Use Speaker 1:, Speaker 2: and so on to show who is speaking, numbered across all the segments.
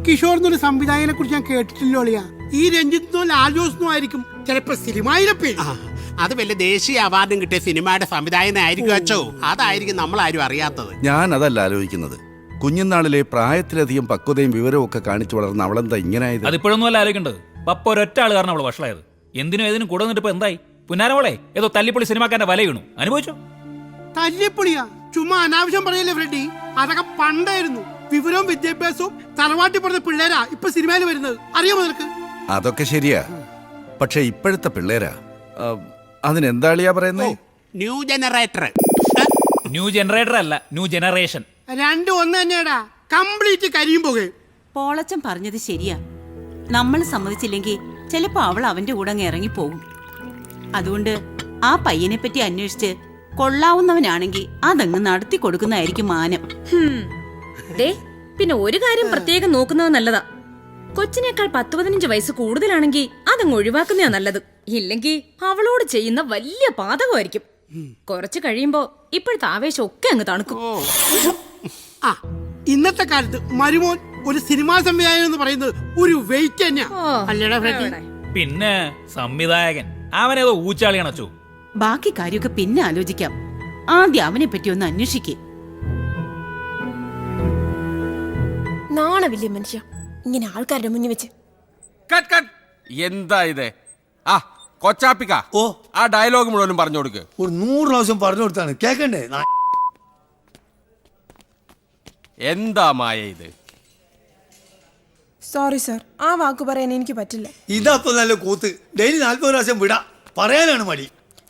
Speaker 1: കിഷോർ എന്നൊരു സംവിധായകനെ കുറിച്ച് ഞാൻ കേട്ടിട്ടില്ലോ അളിയാ. ഈ രഞ്ജിത്തിനോ ലാൽ ജോസിനോ ആയിരിക്കും ചിലപ്പോ സിനിമയിലെ പേര്.
Speaker 2: അത് വല്ല ദേശീയ അവാർഡും കിട്ടിയ സിനിമയുടെ സംവിധായകനായിരിക്കും അച്ചോ. അതായിരിക്കും നമ്മൾ ആരും അറിയാത്തത്.
Speaker 3: ഞാൻ അതല്ല ആലോചിക്കുന്നത്. കുഞ്ഞുനാളിലെ പ്രായത്തിലധികം പക്വതയും വിവരവും ഒക്കെ കാണിച്ചു വളർന്ന അവളെന്താ ഇങ്ങനെ ആയത്?
Speaker 4: അതിപ്പോഴൊന്നും അല്ല ആലോചിക്കേണ്ടത്. പപ്പ ഒരൊറ്റ ആള് കാരണം അവള് വഷളായത്. എന്തിനും ഏതിനും കൂടെ നിന്നിട്ട് ഇപ്പൊ എന്തായി? പുന്നാരമോളെ ഏതോ തല്ലിപ്പൊളി സിനിമാക്കാരന്റെ വല വീണു. അനുഭവിച്ചോ?
Speaker 1: തല്ലിപ്പൊളിയാ? ചുമ്മാ അനാവശ്യം പറയല്ലേ ഫ്രെഡി. അതൊക്കെ പണ്ടായിരുന്നു. വിവരവും വിദ്യാഭ്യാസവും തറവാട്ടി പറഞ്ഞ പിള്ളേരാ ഇപ്പൊ സിനിമയിൽ വരുന്നത്. അറിയാമോ നിനക്ക്?
Speaker 3: അതൊക്കെ ശരിയാ, പക്ഷെ ഇപ്പോഴത്തെ പിള്ളേരാ. അതിനെന്താളിയാ പറയുന്നത്?
Speaker 2: New generator.
Speaker 4: ന്യൂ ജനറേറ്റർ അല്ല, ന്യൂ ജനറേഷൻ.
Speaker 1: രണ്ടും ഒന്ന് തന്നെയാടാ. കംപ്ലീറ്റ് കരിയും പോകെ.
Speaker 5: പോളച്ചൻ പറഞ്ഞത് ശരിയാ. നമ്മൾ സമ്മതിച്ചില്ലെങ്കിൽ ചിലപ്പോ അവൾ അവന്റെ കൂടെ അങ്ങ് ഇറങ്ങിപ്പോകും. അതുകൊണ്ട് ആ പയ്യനെ പറ്റി അന്വേഷിച്ച് കൊള്ളാവുന്നവനാണെങ്കിൽ അതങ്ങ് നടത്തി കൊടുക്കുന്നതായിരിക്കും മാനം.
Speaker 6: പിന്നെ ഒരു കാര്യം പ്രത്യേകം നോക്കുന്നത് നല്ലതാ. കൊച്ചിനേക്കാൾ 10-15 വയസ്സ് കൂടുതലാണെങ്കിൽ അതങ്ങ് ഒഴിവാക്കുന്നതാ നല്ലത്. ഇല്ലെങ്കിൽ അവളോട് ചെയ്യുന്ന വലിയ പാതകമായിരിക്കും. കുറച്ച് കഴിയുമ്പോ ഇപ്പോഴത്തെ ആവേശം ഒക്കെ അങ്ങ് തണുക്കും.
Speaker 1: ഇന്നത്തെ കാലത്ത് മരുമോൻ ഒരു സിനിമാ സംവിധായകൻ എന്ന് പറയുന്നത് ഒരു വെയിറ്റ് തന്നെയാ. അല്ലേടാ ഫ്രെഡി?
Speaker 4: പിന്നെ സംവിധായകൻ അവനേതോ ഊച്ചാളിയാണോ?
Speaker 5: ബാക്കി കാര്യമൊക്കെ പിന്നെ ആലോചിക്കാം. ആദ്യം അവനെ പറ്റി ഒന്ന് അന്വേഷിക്കേ.
Speaker 6: നാണമില്ലേ മനുഷ്യ ഇങ്ങനെ ആൾക്കാരുടെ മുന്നിൽ വെച്ച്?
Speaker 7: എന്താ ഇത്? ആ കൊച്ചാപ്പിക്ക,
Speaker 8: ഓ
Speaker 7: ആ ഡയലോഗ് മുഴുവനും പറഞ്ഞു കൊടുക്ക്.
Speaker 8: ഒരു 100 പ്രാവശ്യം പറഞ്ഞു കൊടുത്താണ് കേക്കണ്ടേ?
Speaker 7: എന്താ മായ ഇത്?
Speaker 9: സോറി സർ, ആ വാക്ക് പറയാൻ എനിക്ക് പറ്റില്ല.
Speaker 8: ഇതപ്പോ നല്ല കൂത്ത്. ഡെയിലി 40 പ്രാവശ്യം വിടാ, പറയാനാണ് മടി.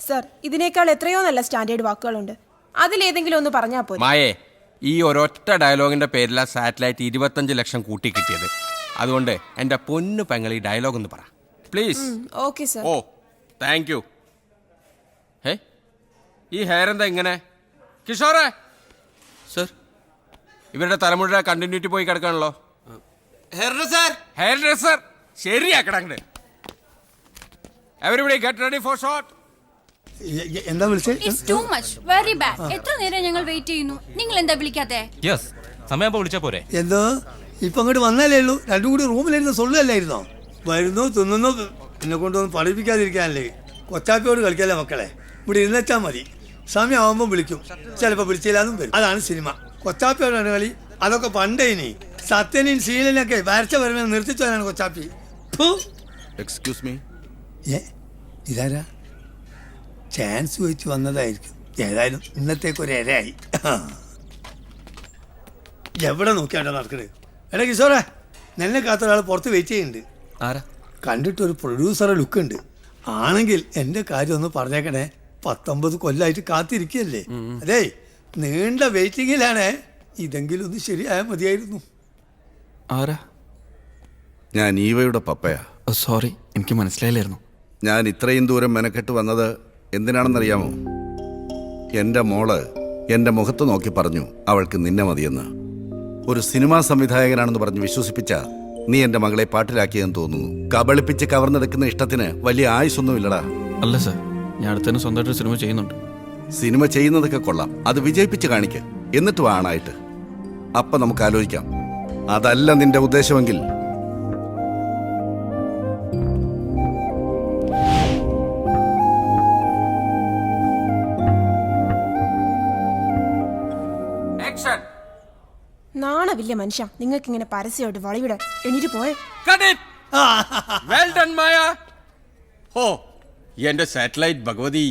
Speaker 9: സർ, ഇതിനേക്കാൾ എത്രയോ നല്ല സ്റ്റാൻഡേർഡ് വാക്കുകളുണ്ട്. അതിലേതെങ്കിലും ഒന്ന് പറഞ്ഞാൽ പോലും.
Speaker 7: മായേ, ഈ ഒരൊറ്റ ഡയലോഗിന്റെ പേരിലാ സാറ്റലൈറ്റ് 25 ലക്ഷം കൂട്ടി കിട്ടിയത്. അതുകൊണ്ട് എന്റെ പൊന്നു പെങ്ങൾ ഈ ഡയലോഗ് ഒന്ന് പറ പ്ലീസ്.
Speaker 9: Okay sir.
Speaker 7: ഓ താങ്ക് യു. ഈ ഹെയർ എന്താ ഇങ്ങനെ? കിഷോറേ സർ, ഇവരുടെ തലമുറ കണ്ടിന്യൂറ്റി പോയി കിടക്കാണല്ലോ. ഹെയർ ഡ്രസ്സർ ശരിയാക്കടങ്ങട്. Everybody get ready for shot.
Speaker 8: എന്താ വിളിച്ചേ?
Speaker 6: എത്ര നേരം ഞങ്ങൾ വെയിറ്റ് ചെയ്യുന്നു. നിങ്ങൾ എന്താ വിളിക്കാത്തെ?
Speaker 4: സമയം വിളിച്ചാ പോരെ?
Speaker 8: എന്തോ ഇപ്പൊ അങ്ങോട്ട് വന്നാലേ ഉള്ളൂ. രണ്ടും കൂടി റൂമിലിരുന്ന് സൊല്ലല്ലായിരുന്നോ? വരുന്നു തിന്നുന്നു. എന്നെ കൊണ്ടൊന്നും പഠിപ്പിക്കാതിരിക്കാനല്ലേ. കൊച്ചാപ്പിയോട് കളിക്കല്ലേ മക്കളെ. ഇവിടെ ഇരുന്നച്ചാൽ മതി. സമയമാകുമ്പോൾ വിളിക്കും. ചിലപ്പോൾ വിളിച്ചില്ലാന്നും വരും. അതാണ് സിനിമ. കൊച്ചാപ്പിയോടാണ് കളി. അതൊക്കെ പണ്ടേ. ഇനി സത്യനെയും ശീലനൊക്കെ വരച്ച വരുമ്പോൾ നിർത്തിച്ചോനാണ് കൊച്ചാപ്പി.
Speaker 3: Excuse me.
Speaker 8: ഇതാരാ? ചാൻസ് വെച്ച് വന്നതായിരിക്കും. ഏതായാലും ഇന്നത്തേക്കൊരു ഇരയായി. എവിടെ നോക്കിയാണ്ടോ നടക്കണേ? എടാ കിഷോറേ, നിന്നെ കാത്ത ഒരാൾ പുറത്ത് വെയിറ്റ് ചെയ്യുന്നുണ്ട്.
Speaker 7: ആരാ?
Speaker 8: കണ്ടിട്ടൊരു പ്രൊഡ്യൂസറെ ലുക്ക് ഉണ്ട്. ആണെങ്കിൽ എൻ്റെ കാര്യം ഒന്ന് പറഞ്ഞേക്കണേ. 19 കൊല്ലമായിട്ട് കാത്തിരിക്കുകയല്ലേ. അതേ നീണ്ട വെയിറ്റിങ്ങിലാണ്. ഇതെങ്കിലും ഒന്ന് ശരിയായാൽ മതിയായിരുന്നു.
Speaker 10: ആരാ?
Speaker 3: ഞാൻ ഈവയുടെ പപ്പയാ.
Speaker 10: സോറി, എനിക്ക് മനസ്സിലായില്ലായിരുന്നു.
Speaker 3: ഞാൻ ഇത്രയും ദൂരം മെനക്കെട്ട് വന്നത് എന്തിനാണെന്നറിയാമോ? എൻ്റെ മോള് എൻ്റെ മുഖത്ത് നോക്കി പറഞ്ഞു അവൾക്ക് നിന്നെ മതിയെന്ന്. ഒരു സിനിമാ സംവിധായകനാണെന്ന് പറഞ്ഞ് വിശ്വസിപ്പിച്ച നീ എൻ്റെ മകളെ പാട്ടിലാക്കിയെന്ന് തോന്നുന്നു. കബളിപ്പിച്ച് കവർന്നെടുക്കുന്ന ഇഷ്ടത്തിന് വലിയ ആയുസൊന്നുമില്ലടാ.
Speaker 10: അല്ല സർ, ഞാൻ അടുത്തന്നെ സ്വന്തമായിട്ട് സിനിമ ചെയ്യുന്നുണ്ട്.
Speaker 3: സിനിമ ചെയ്യുന്നതൊക്കെ കൊള്ളാം, അത് വിജയിപ്പിച്ച് കാണിക്ക്. എന്നിട്ട് വാണായിട്ട് അപ്പം നമുക്ക് ആലോചിക്കാം. അതല്ല നിന്റെ ഉദ്ദേശമെങ്കിൽ
Speaker 9: നാണമില്ല മനുഷ്യ നിങ്ങൾക്ക് ഇങ്ങനെ പരസ്യമായിട്ട് വളവിടാൻ. എണീറ്റ് പോയെ.
Speaker 7: വെൽ ഡൺ മായ. ഓ എന്റെ സാറ്റലൈറ്റ് ഭഗവതി.